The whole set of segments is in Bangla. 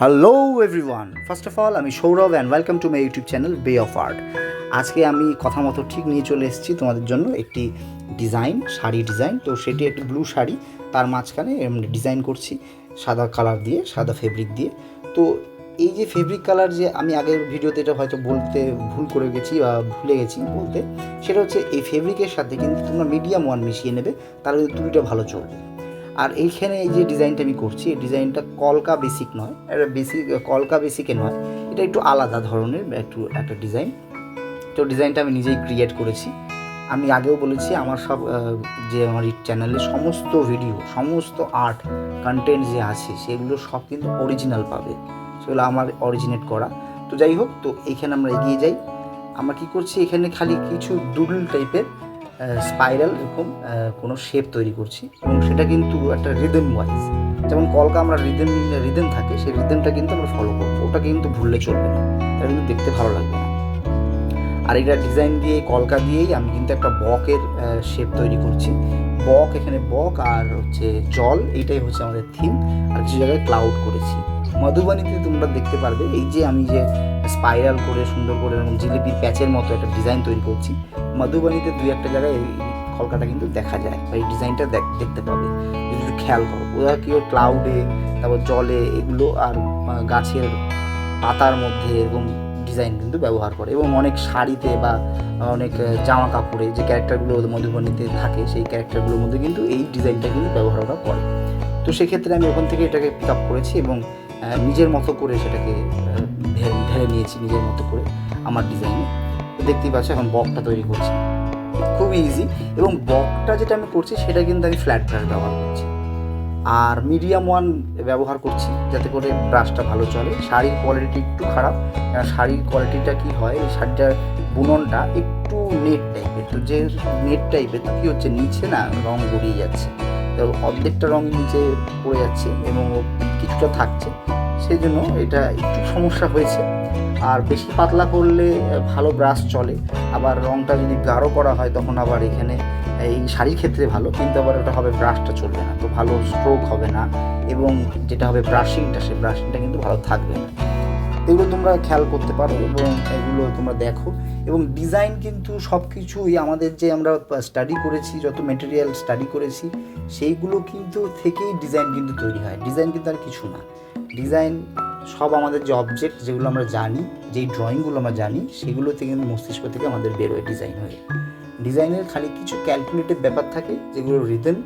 Hello everyone, first of all আমি Sourav and welcome to my YouTube channel bay of art. আজকে আমি কথা মতো ঠিক নিয়ে চলে এসেছি তোমাদের জন্য একটি শাড়ি ডিজাইন। তো সেটি একটি ব্লু শাড়ি, তার মাঝখানে ডিজাইন করছি সাদা কালার দিয়ে, সাদা ফেব্রিক দিয়ে। তো এই যে ফেব্রিক কালার, যে আমি আগের ভিডিওতে এটা হয়তো বলতে ভুল করে গেছি বা ভুলে গেছি বলতে, সেটা হচ্ছে এই ফেব্রিকের সাথে কিন্তু তোমরা মিডিয়াম ওয়ান মিশিয়ে নেবে, তাহলে তুলিটা ভালো চলবে। আর এইখানে এই যে ডিজাইনটা আমি করছি, এই ডিজাইনটা কলকা বেসিক নয়, এটা কলকা বেসিকে নয়, এটা একটু আলাদা ধরনের একটা ডিজাইন। তো ডিজাইনটা আমি নিজেই ক্রিয়েট করেছি। আমি আগেও বলেছি আমার সব যে আমার এই চ্যানেলে সমস্ত ভিডিও, সমস্ত আর্ট কন্টেন্ট যে আছে সেগুলো সব কিন্তু অরিজিনাল পাবে, সেগুলো আমার অরিজিনেট করা। তো যাই হোক, তো এইখানে আমরা এগিয়ে যাই। আমরা কী করছি, এখানে খালি কিছু ডুডল টাইপের স্পাইরাল এরকম কোনো শেপ তৈরি করছি, এবং সেটা কিন্তু একটা রিদম ওয়াইজ, যেমন কলকা আমরা রিদম থাকে, সেই রিদমটা কিন্তু আমরা ফলো করবো, ওটা কিন্তু ভুললে চলবে না, এটা কিন্তু দেখতে ভালো লাগবে না। আর এটা ডিজাইন দিয়ে, কলকা দিয়েই আমি কিন্তু একটা বকের শেপ তৈরি করছি। এখানে বক আর হচ্ছে জল, এইটাই হচ্ছে আমাদের থিম। আর কিছু জায়গায় ক্লাউড করেছি। মধুবাণীতে তোমরা দেখতে পারবে এই যে আমি যে স্পাইরাল করে সুন্দর করে এরকম জিলিপির প্যাচের মতো একটা ডিজাইন তৈরি করছি, মধুবাণীতে দুই একটা জায়গায় এই কলকাতা কিন্তু দেখা যায়, বা এই ডিজাইনটা দেখতে পাবে যদি একটু খেয়াল করো। ওরা কি ক্লাউডে, তারপর জলে, এগুলো আর গাছের পাতার মধ্যে এরকম ডিজাইন কিন্তু ব্যবহার করে, এবং অনেক শাড়িতে বা অনেক জামা কাপড়ে যে ক্যারেক্টারগুলো মধুবনীতে থাকে, সেই ক্যারেক্টারগুলোর মধ্যে কিন্তু এই ডিজাইনটা কিন্তু ব্যবহার ওরা করে। তো সেক্ষেত্রে আমি ওখান থেকে এটাকে পিক আপ করেছি এবং নিজের মতো করে সেটাকে ঢেলে নিয়েছি নিজের মতো করে আমার ডিজাইনে। দেখতেই পাচ্ছ এখন বকটা তৈরি করছি, খুবই ইজি। এবং বকটা যেটা আমি করছি সেটা কিন্তু আমি ফ্ল্যাট ব্রাশ ব্যবহার করছি, আর মিডিয়াম ওয়ান ব্যবহার করছি যাতে করে ব্রাশটা ভালো চলে। শাড়ির কোয়ালিটি একটু খারাপ, শাড়ির কোয়ালিটিটা কি হয়, এই শাড়িটার বুননটা একটু নেট টাইপের। তো যে নেট টাইপের, তো কী হচ্ছে, নিচে না রং গড়িয়ে যাচ্ছে, তো অর্ধেকটা রং নিচে পড়ে যাচ্ছে এবং কিছুটা থাকছে, সেই জন্য এটা একটু সমস্যা হয়েছে। আর বেশি পাতলা করলে ভালো ব্রাশ চলে, আবার রংটা যদি গাঢ় করা হয় তখন আবার এখানে এই শাড়ির ক্ষেত্রে ভালো, কিন্তু আবার ওটা হবে ব্রাশটা চলবে না, তো ভালো স্ট্রোক হবে না, এবং যেটা হবে ব্রাশিংটা, সেই ব্রাশিংটা কিন্তু ভালো থাকবে না। এগুলো তোমরা খেয়াল করতে পারো এবং এগুলো তোমরা দেখো। এবং ডিজাইন কিন্তু সব কিছুই আমাদের যে আমরা স্টাডি করেছি, যত মেটেরিয়াল স্টাডি করেছি, সেইগুলো কিন্তু থেকেই ডিজাইন কিন্তু তৈরি হয়। ডিজাইন কিন্তু আর কিছু না, ডিজাইন সব আমাদের যে অবজেক্ট, যেগুলো আমরা জানি, যেই ড্রয়িংগুলো আমরা জানি, সেগুলো থেকে কিন্তু মস্তিষ্ক থেকে আমাদের বেরোয় ডিজাইন হয়ে। ডিজাইনের খালি কিছু ক্যালকুলেটিভ ব্যাপার থাকে, যেগুলো রিদম,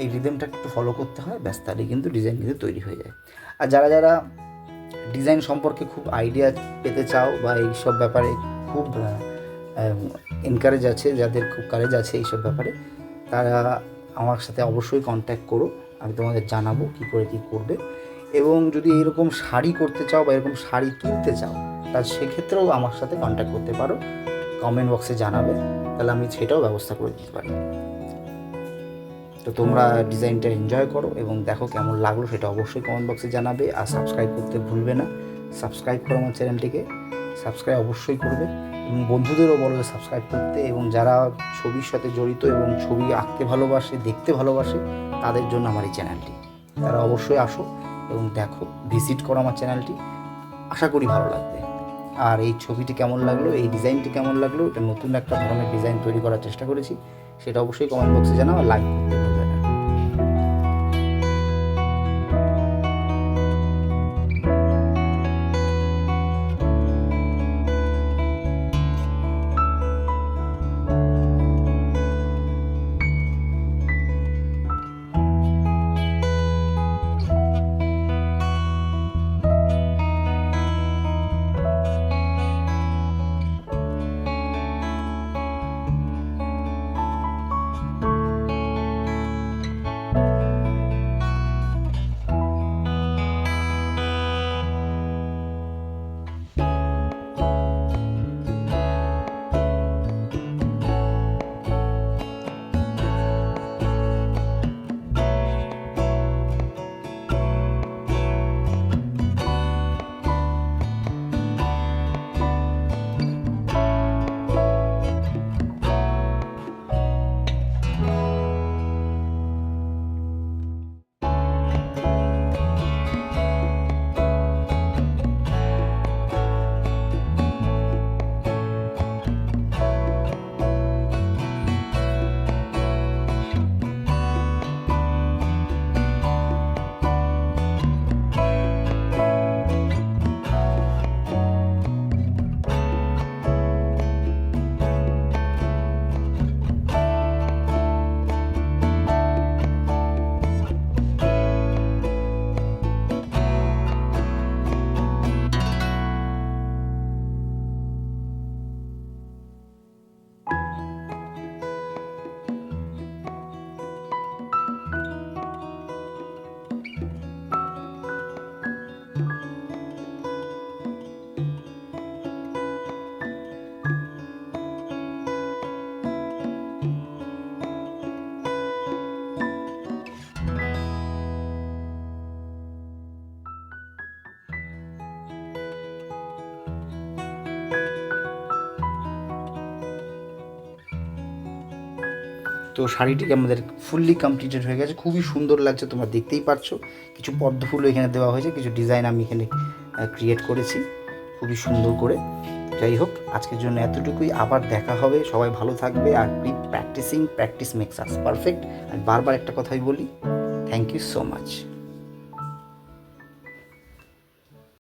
এই রিদমটা একটু ফলো করতে হয়, ব্যাস, তাহলে কিন্তু ডিজাইন কিন্তু তৈরি হয়ে যায়। আর যারা ডিজাইন সম্পর্কে খুব আইডিয়া পেতে চাও বা এইসব ব্যাপারে খুব এনকারেজ আছে, যাদের খুব কারেজ আছে এইসব ব্যাপারে, তারা আমার সাথে অবশ্যই কন্ট্যাক্ট করো, আমি তোমাদের জানাবো কী করে কী করবে। এবং যদি এরকম শাড়ি করতে চাও বা এরকম শাড়ি কিনতে চাও, তাহলে সেক্ষেত্রেও আমার সাথে কন্ট্যাক্ট করতে পারো, কমেন্ট বক্সে জানাবে, তাহলে আমি সেটাও ব্যবস্থা করে দিতে পারি। তো তোমরা ডিজাইনটা এনজয় করো এবং দেখো কেমন লাগলো, সেটা অবশ্যই কমেন্ট বক্সে জানাবে। আর সাবস্ক্রাইব করতে ভুলবে না, সাবস্ক্রাইব করো আমার চ্যানেলটিকে, সাবস্ক্রাইব অবশ্যই করবে, এবং বন্ধুদেরও বলবে সাবস্ক্রাইব করতে। এবং যারা ছবির সাথে জড়িত এবং ছবি আঁকতে ভালোবাসে, দেখতে ভালোবাসে, তাদের জন্য আমার এই চ্যানেলটি, তারা অবশ্যই আসো এবং দেখো, ভিজিট করো আমার চ্যানেলটি, আশা করি ভালো লাগবে। আর এই ছবিটি কেমন লাগলো, এই ডিজাইনটি কেমন লাগলো, এটা নতুন একটা ধরনের ডিজাইন তৈরি করার চেষ্টা করেছি, সেটা অবশ্যই কমেন্ট বক্সে জানাও, আর লাইক করতে ভুলবে না। তো শাড়িটিকে আমাদের ফুললি কমপ্লিটেড হয়ে গেছে, খুবই সুন্দর লাগছে, তোমরা দেখতেই পারছো। কিছু পদ্ম ফুলও এখানে দেওয়া হয়েছে, কিছু ডিজাইন আমি এখানে ক্রিয়েট করেছি খুবই সুন্দর করে। যাই হোক, আজকের জন্য এতটুকুই, আবার দেখা হবে, সবাই ভালো থাকবে, আর প্র্যাকটিস মেক্স আস পারফেক্ট। আর বারবার একটা কথাই বলি, থ্যাংক ইউ সো মাচ।